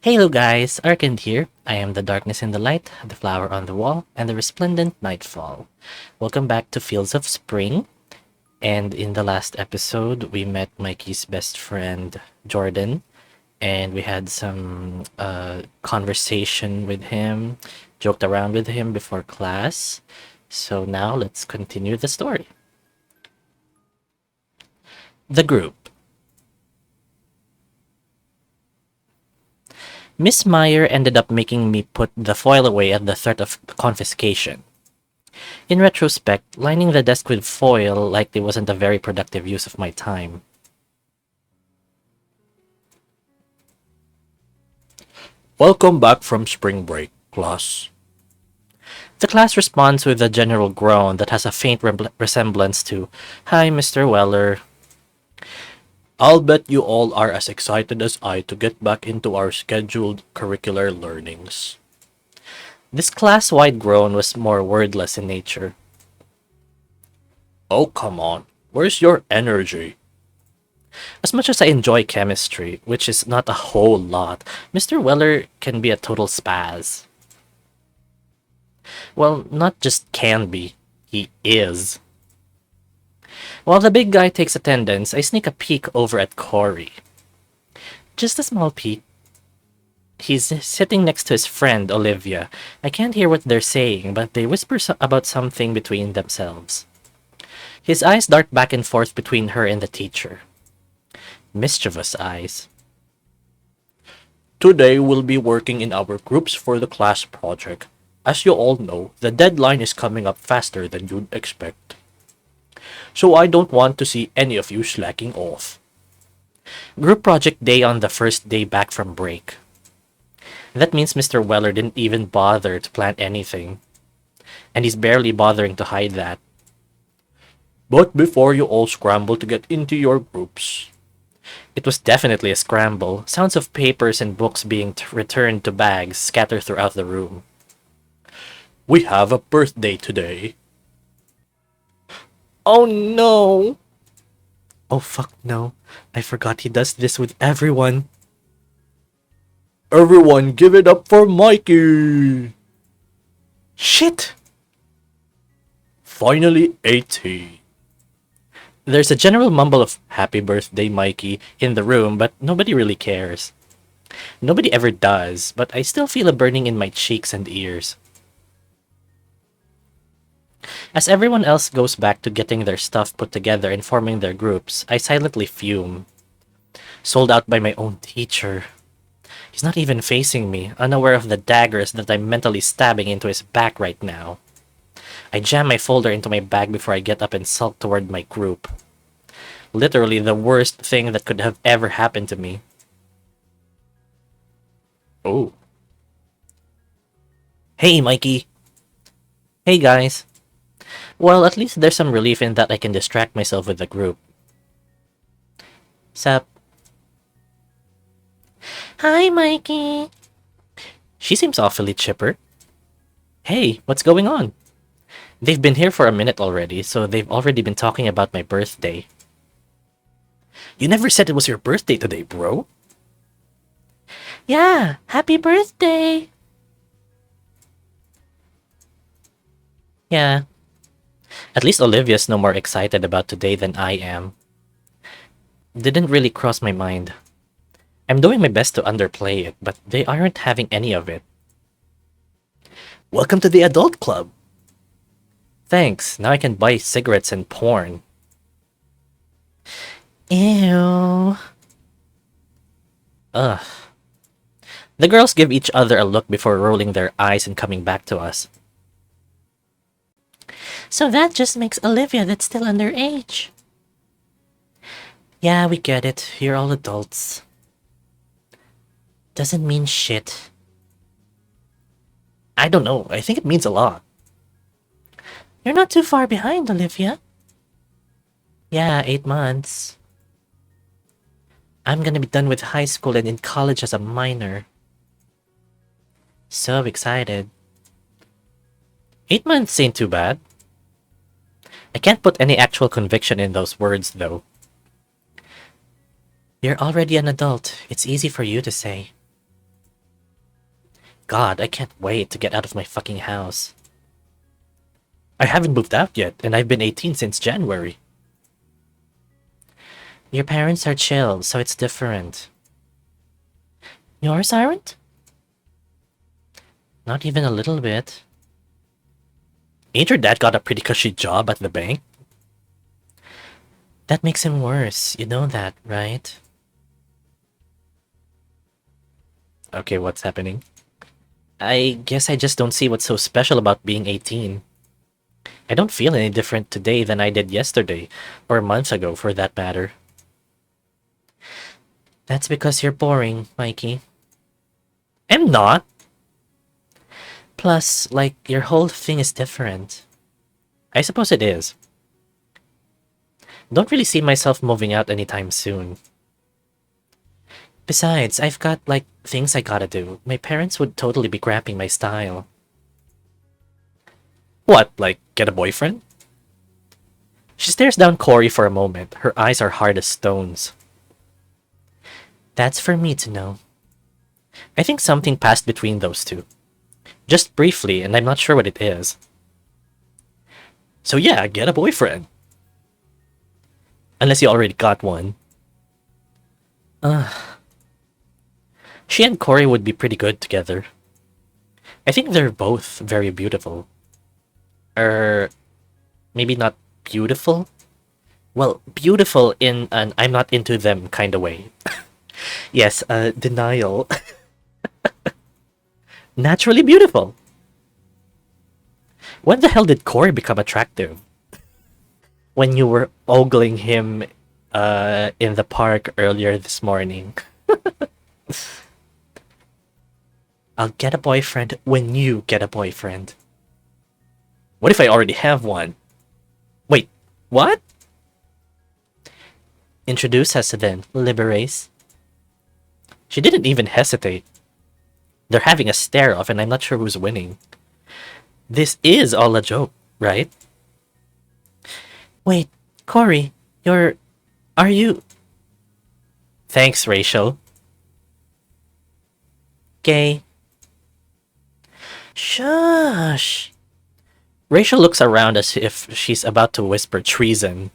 Hello guys, Arcand here. I am the darkness in the light, the flower on the wall, and the resplendent nightfall. Welcome back to Fields of Spring. And in the last episode, we met Mikey's best friend, Jordan, and we had some conversation with him, joked around with him before class. So now let's continue the story. The group. Miss Meyer ended up making me put the foil away at the threat of confiscation. In retrospect, lining the desk with foil likely wasn't a very productive use of my time. Welcome back from spring break, class. The class responds with a general groan that has a faint resemblance to, "Hi, Mr. Weller." I'll bet you all are as excited as I to get back into our scheduled curricular learnings. This class-wide groan was more wordless in nature. Oh, come on. Where's your energy? As much as I enjoy chemistry, which is not a whole lot, Mr. Weller can be a total spaz. Well, not just can be, he is. While the big guy takes attendance, I sneak a peek over at Corey. Just a small peek. He's sitting next to his friend, Olivia. I can't hear what they're saying, but they whisper about something between themselves. His eyes dart back and forth between her and the teacher. Mischievous eyes. Today we'll be working in our groups for the class project. As you all know, the deadline is coming up faster than you'd expect. So I don't want to see any of you slacking off. Group project day on the first day back from break. That means Mr. Weller didn't even bother to plan anything. And he's barely bothering to hide that. But before you all scramble to get into your groups. It was definitely a scramble. Sounds of papers and books being returned to bags scatter throughout the room. We have a birthday today. Oh no! Oh fuck no. I forgot he does this with everyone. Everyone give it up for Mikey! Shit! Finally 80. There's a general mumble of "Happy birthday, Mikey" in the room, but nobody really cares. Nobody ever does, but I still feel a burning in my cheeks and ears. As everyone else goes back to getting their stuff put together and forming their groups, I silently fume. Sold out by my own teacher. He's not even facing me, unaware of the daggers that I'm mentally stabbing into his back right now. I jam my folder into my bag before I get up and sulk toward my group. Literally the worst thing that could have ever happened to me. Oh. Hey, Mikey. Hey, guys. Well, at least there's some relief in that I can distract myself with the group. Sup? Hi, Mikey. She seems awfully chipper. Hey, what's going on? They've been here for a minute already, so they've already been talking about my birthday. You never said it was your birthday today, bro. Yeah, happy birthday! Yeah. At least Olivia's no more excited about today than I am. Didn't really cross my mind. I'm doing my best to underplay it, but they aren't having any of it. Welcome to the adult club. Thanks, now I can buy cigarettes and porn. Ew. Ugh. The girls give each other a look before rolling their eyes and coming back to us. So that just makes Olivia that's still underage. Yeah, we get it. You're all adults. Doesn't mean shit. I don't know. I think it means a lot. You're not too far behind, Olivia. Yeah, 8 months. I'm gonna be done with high school and in college as a minor. So excited. 8 months ain't too bad. I can't put any actual conviction in those words, though. You're already an adult. It's easy for you to say. God, I can't wait to get out of my fucking house. I haven't moved out yet, and I've been 18 since January. Your parents are chill, so it's different. Yours aren't? Not even a little bit. Ain't your dad got a pretty cushy job at the bank? That makes him worse. You know that, right? Okay, what's happening? I guess I just don't see what's so special about being 18. I don't feel any different today than I did yesterday, or months ago for that matter. That's because you're boring, Mikey. I'm not. Plus, like, your whole thing is different. I suppose it is. Don't really see myself moving out anytime soon. Besides, I've got, like, things I gotta do. My parents would totally be grabbing my style. What, like, get a boyfriend? She stares down Corey for a moment. Her eyes are hard as stones. That's for me to know. I think something passed between those two. Just briefly, and I'm not sure what it is. So yeah, get a boyfriend. Unless you already got one. She and Corey would be pretty good together. I think they're both very beautiful. Maybe not beautiful? Well, beautiful in an I'm not into them kind of way. Yes, denial. Naturally beautiful. When the hell did Corey become attractive? When you were ogling him in the park earlier this morning. I'll get a boyfriend when you get a boyfriend. What if I already have one? Wait, what? Introduce us then, Liberace. She didn't even hesitate. They're having a stare-off and I'm not sure who's winning. This is all a joke, right? Wait, Corey, are you... Thanks, Rachel. Gay. Shush. Rachel looks around as if she's about to whisper treason.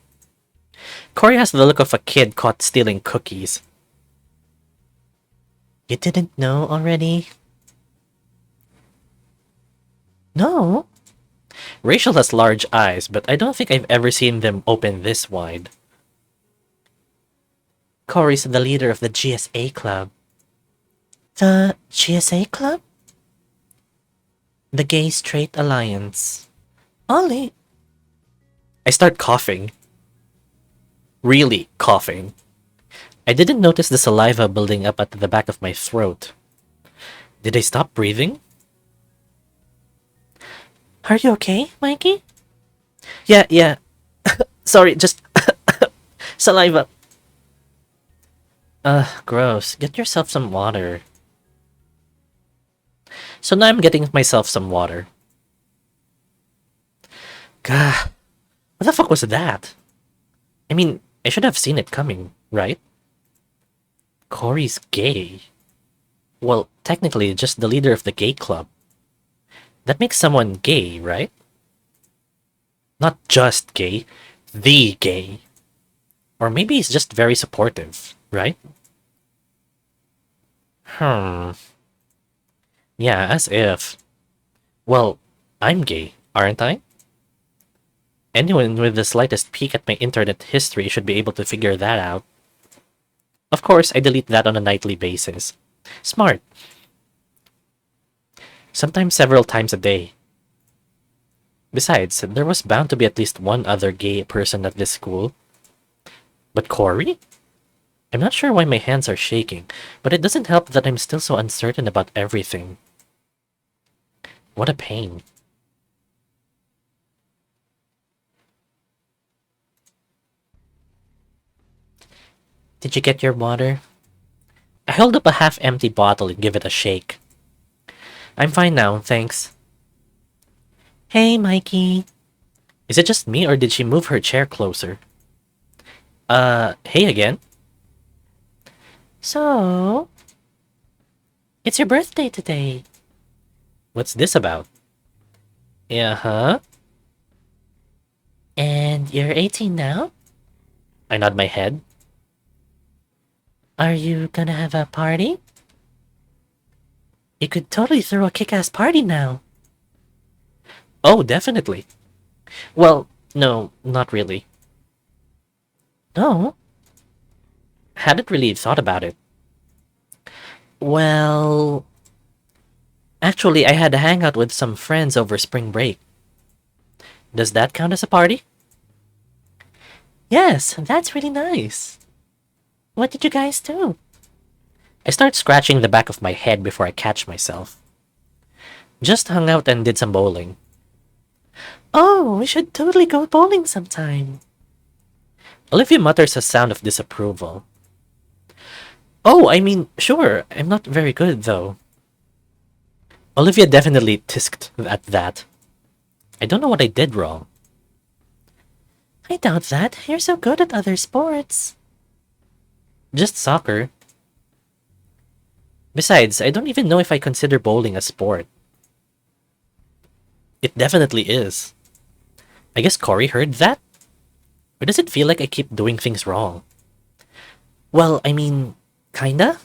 Corey has the look of a kid caught stealing cookies. You didn't know already? No. Rachel has large eyes, but I don't think I've ever seen them open this wide. Corey's the leader of the GSA club. The GSA club? The Gay Straight Alliance. Ollie. I start coughing. Really coughing. I didn't notice the saliva building up at the back of my throat. Did I stop breathing? Are you okay, Mikey? Yeah. Sorry, just saliva. Gross. Get yourself some water. So now I'm getting myself some water. Gah. What the fuck was that? I mean, I should have seen it coming, right? Corey's gay. Well, technically, just the leader of the gay club. That makes someone gay, right? Not just gay, the gay. Or maybe he's just very supportive, right? Yeah, as if. Well, I'm gay, aren't I? Anyone with the slightest peek at my internet history should be able to figure that out. Of course, I delete that on a nightly basis. Smart. Sometimes several times a day. Besides, there was bound to be at least one other gay person at this school. But Corey? I'm not sure why my hands are shaking, but it doesn't help that I'm still so uncertain about everything. What a pain. Did you get your water? I hold up a half-empty bottle and give it a shake. I'm fine now, thanks. Hey, Mikey. Is it just me or did she move her chair closer? Hey again. So, it's your birthday today. What's this about? Uh-huh. And you're 18 now? I nod my head. Are you gonna have a party? You could totally throw a kick-ass party now. Oh, definitely. Well, no, not really. No? Hadn't really thought about it. Well, actually, I had a hangout with some friends over spring break. Does that count as a party? Yes, that's really nice. What did you guys do? I start scratching the back of my head before I catch myself. Just hung out and did some bowling. Oh, we should totally go bowling sometime. Olivia mutters a sound of disapproval. Oh, I mean, sure, I'm not very good, though. Olivia definitely tisked at that. I don't know what I did wrong. I doubt that. You're so good at other sports. Just soccer. Besides, I don't even know if I consider bowling a sport. It definitely is. I guess Corey heard that? Or does it feel like I keep doing things wrong? Well, I mean, kinda?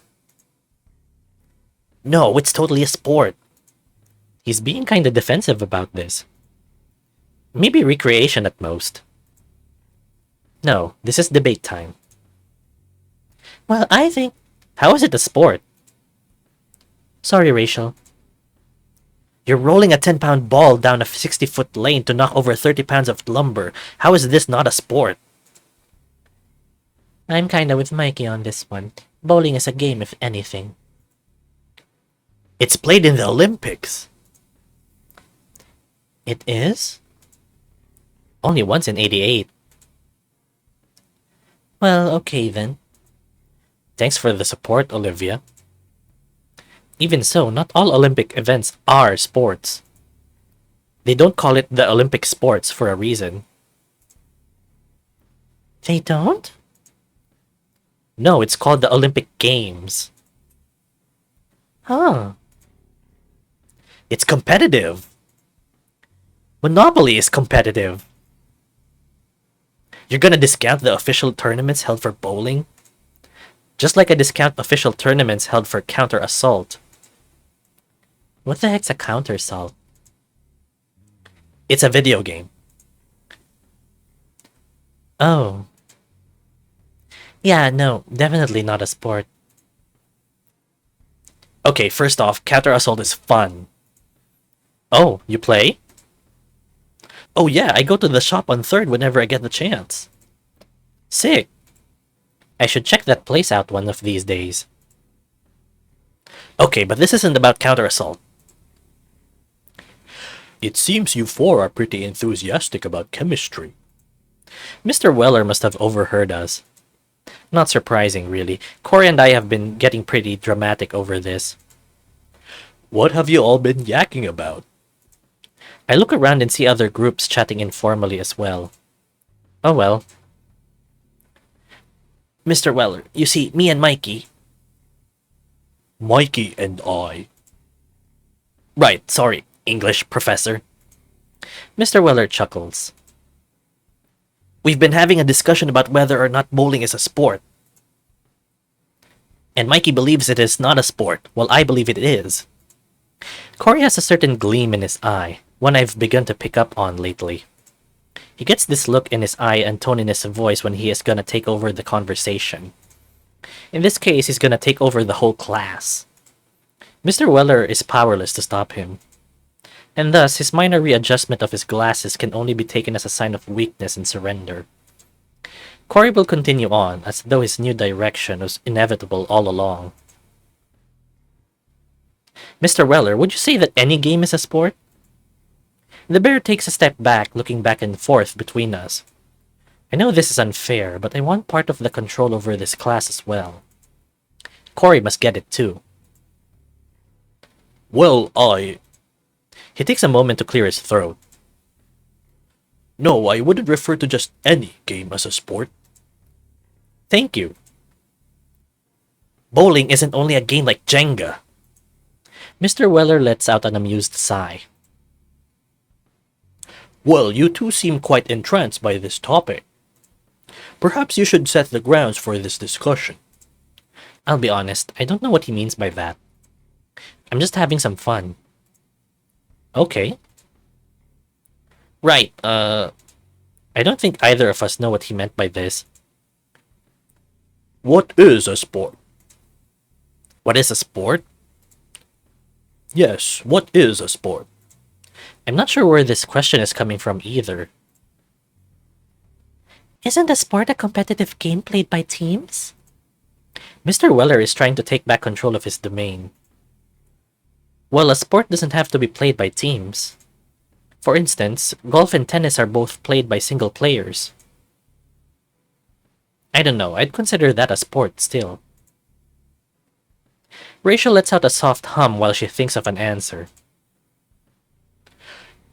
No, it's totally a sport. He's being kinda defensive about this. Maybe recreation at most. No, this is debate time. Well, I think... How is it a sport? Sorry, Rachel. You're rolling a 10-pound ball down a 60-foot lane to knock over 30 pounds of lumber. How is this not a sport? I'm kinda with Mikey on this one. Bowling is a game, if anything. It's played in the Olympics. It is? Only once in 88. Well, okay then. Thanks for the support, Olivia. Even so, not all Olympic events are sports. They don't call it the Olympic sports for a reason. They don't? No, it's called the Olympic Games. Huh. It's competitive. Monopoly is competitive. You're gonna discount the official tournaments held for bowling? Just like I discount official tournaments held for counter-assault. What the heck's a counter-assault? It's a video game. Oh. Yeah, no, definitely not a sport. Okay, first off, counter-assault is fun. Oh, you play? Oh yeah, I go to the shop on 3rd whenever I get the chance. Sick. I should check that place out one of these days. Okay, but this isn't about counter-assault. It seems you four are pretty enthusiastic about chemistry. Mr. Weller must have overheard us. Not surprising, really. Corey and I have been getting pretty dramatic over this. What have you all been yakking about? I look around and see other groups chatting informally as well. Oh well. Mr. Weller, you see, me and Mikey... Mikey and I... Right, sorry, English professor. Mr. Weller chuckles. We've been having a discussion about whether or not bowling is a sport. And Mikey believes it is not a sport, while I believe it is. Corey has a certain gleam in his eye, one I've begun to pick up on lately. He gets this look in his eye and tone in his voice when he is gonna take over the conversation. In this case, he's gonna take over the whole class. Mr. Weller is powerless to stop him. And thus, his minor readjustment of his glasses can only be taken as a sign of weakness and surrender. Corey will continue on, as though his new direction was inevitable all along. Mr. Weller, would you say that any game is a sport? The bear takes a step back, looking back and forth between us. I know this is unfair, but I want part of the control over this class as well. Corey must get it too. Well, He takes a moment to clear his throat. No, I wouldn't refer to just any game as a sport. Thank you. Bowling isn't only a game like Jenga. Mr. Weller lets out an amused sigh. Well, you two seem quite entranced by this topic. Perhaps you should set the grounds for this discussion. I'll be honest, I don't know what he means by that. I'm just having some fun. Okay. Right, I don't think either of us know what he meant by this. What is a sport? What is a sport? Yes, what is a sport? I'm not sure where this question is coming from either. Isn't a sport a competitive game played by teams? Mr. Weller is trying to take back control of his domain. Well, a sport doesn't have to be played by teams. For instance, golf and tennis are both played by single players. I don't know, I'd consider that a sport still. Rachel lets out a soft hum while she thinks of an answer.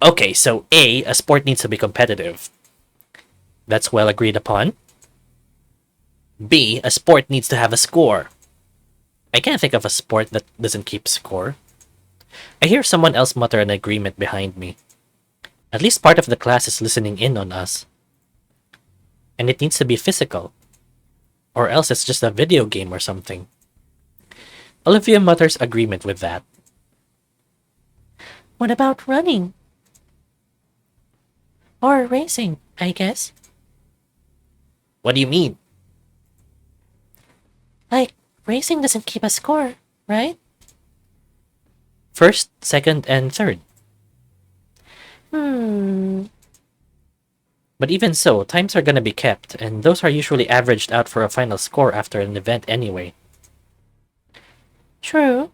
Okay, so a sport needs to be competitive. That's well agreed upon. B, a sport needs to have a score. I can't think of a sport that doesn't keep score. I hear someone else mutter an agreement behind me. At least part of the class is listening in on us. And it needs to be physical. Or else it's just a video game or something. Olivia mutters agreement with that. What about running? Or racing, I guess. What do you mean? Like, racing doesn't keep a score, right? First, second, and third. But even so, times are gonna be kept, and those are usually averaged out for a final score after an event anyway. True.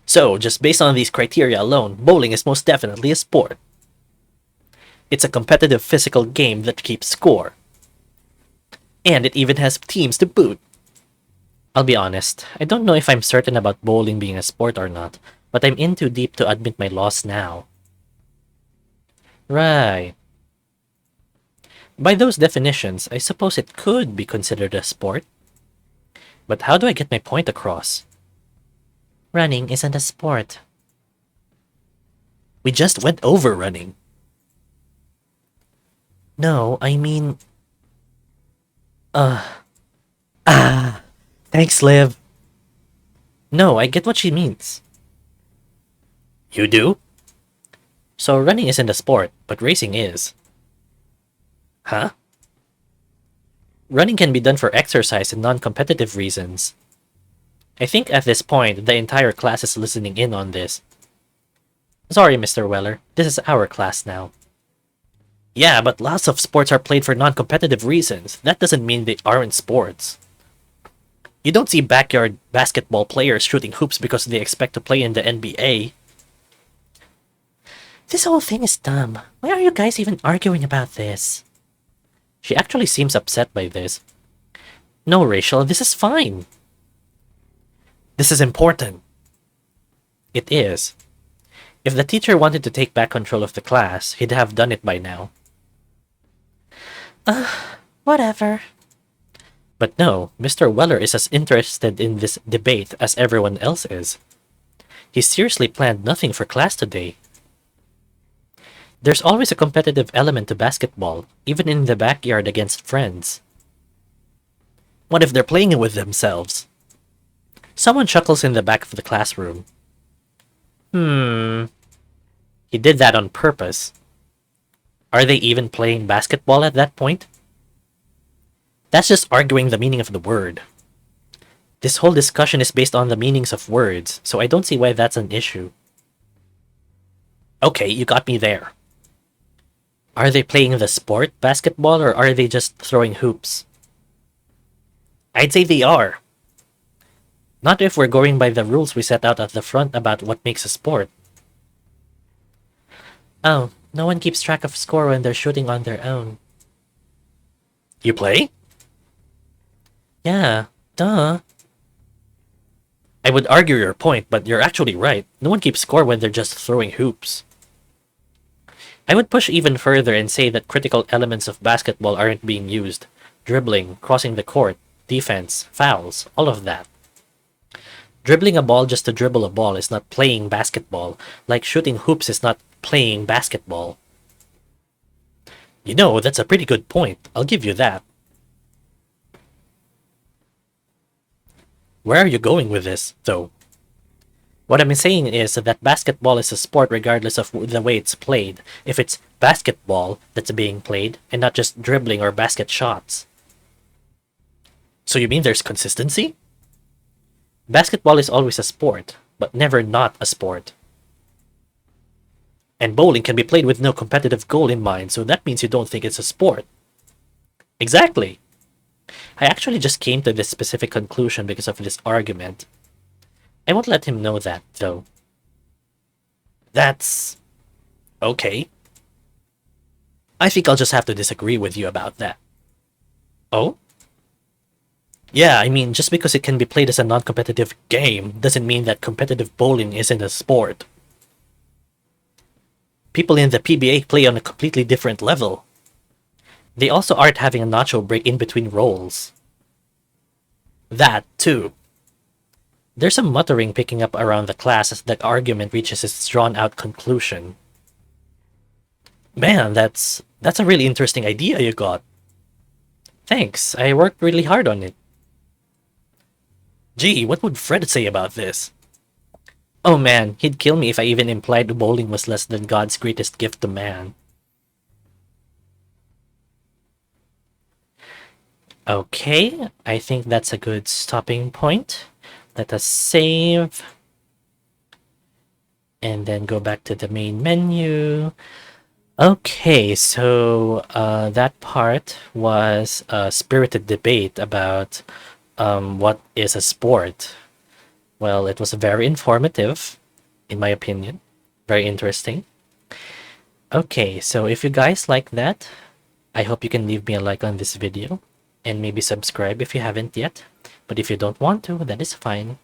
So, just based on these criteria alone, bowling is most definitely a sport. It's a competitive physical game that keeps score. And it even has teams to boot. I'll be honest, I don't know if I'm certain about bowling being a sport or not, but I'm in too deep to admit my loss now. Right. By those definitions, I suppose it could be considered a sport. But how do I get my point across? Running isn't a sport. We just went over running. No, I mean... Thanks, Liv. No, I get what she means. You do? So running isn't a sport, but racing is. Huh? Running can be done for exercise and non-competitive reasons. I think at this point, the entire class is listening in on this. Sorry, Mr. Weller. This is our class now. Yeah, but lots of sports are played for non-competitive reasons. That doesn't mean they aren't sports. You don't see backyard basketball players shooting hoops because they expect to play in the NBA. This whole thing is dumb. Why are you guys even arguing about this? She actually seems upset by this. No, Rachel, this is fine. This is important. It is. If the teacher wanted to take back control of the class, he'd have done it by now. Whatever. But no, Mr. Weller is as interested in this debate as everyone else is. He seriously planned nothing for class today. There's always a competitive element to basketball, even in the backyard against friends. What if they're playing it with themselves? Someone chuckles in the back of the classroom. He did that on purpose. Are they even playing basketball at that point? That's just arguing the meaning of the word. This whole discussion is based on the meanings of words, so I don't see why that's an issue. Okay, you got me there. Are they playing the sport, basketball, or are they just throwing hoops? I'd say they are. Not if we're going by the rules we set out at the front about what makes a sport. Oh, no one keeps track of score when they're shooting on their own. You play? Yeah, duh. I would argue your point, but you're actually right. No one keeps score when they're just throwing hoops. I would push even further and say that critical elements of basketball aren't being used. Dribbling, crossing the court, defense, fouls, all of that. Dribbling a ball just to dribble a ball is not playing basketball, like shooting hoops is not playing basketball. You know, that's a pretty good point. I'll give you that. Where are you going with this, though? What I'm saying is that basketball is a sport regardless of the way it's played. If it's basketball that's being played, and not just dribbling or basket shots. So you mean there's consistency? Basketball is always a sport, but never not a sport. And bowling can be played with no competitive goal in mind, so that means you don't think it's a sport. Exactly. I actually just came to this specific conclusion because of this argument. I won't let him know that, though. That's... okay. I think I'll just have to disagree with you about that. Oh? Yeah, I mean, just because it can be played as a non-competitive game doesn't mean that competitive bowling isn't a sport. People in the PBA play on a completely different level. They also aren't having a nacho break in between rolls. That, too. There's some muttering picking up around the class as the argument reaches its drawn-out conclusion. Man, that's a really interesting idea you got. Thanks, I worked really hard on it. Gee, what would Fred say about this? Oh man, he'd kill me if I even implied bowling was less than God's greatest gift to man. Okay, I think that's a good stopping point. Let us save. And then go back to the main menu. Okay, so that part was a spirited debate about what is a sport. Well, it was very informative, in my opinion. Very interesting. Okay, so if you guys like that, I hope you can leave me a like on this video. And maybe subscribe if you haven't yet. But if you don't want to, that is fine.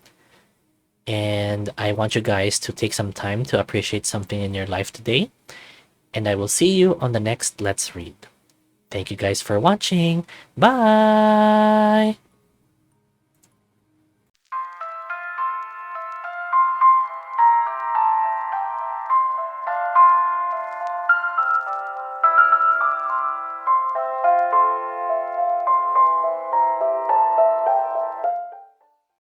And I want you guys to take some time to appreciate something in your life today. And I will see you on the next Let's Read. Thank you guys for watching. Bye!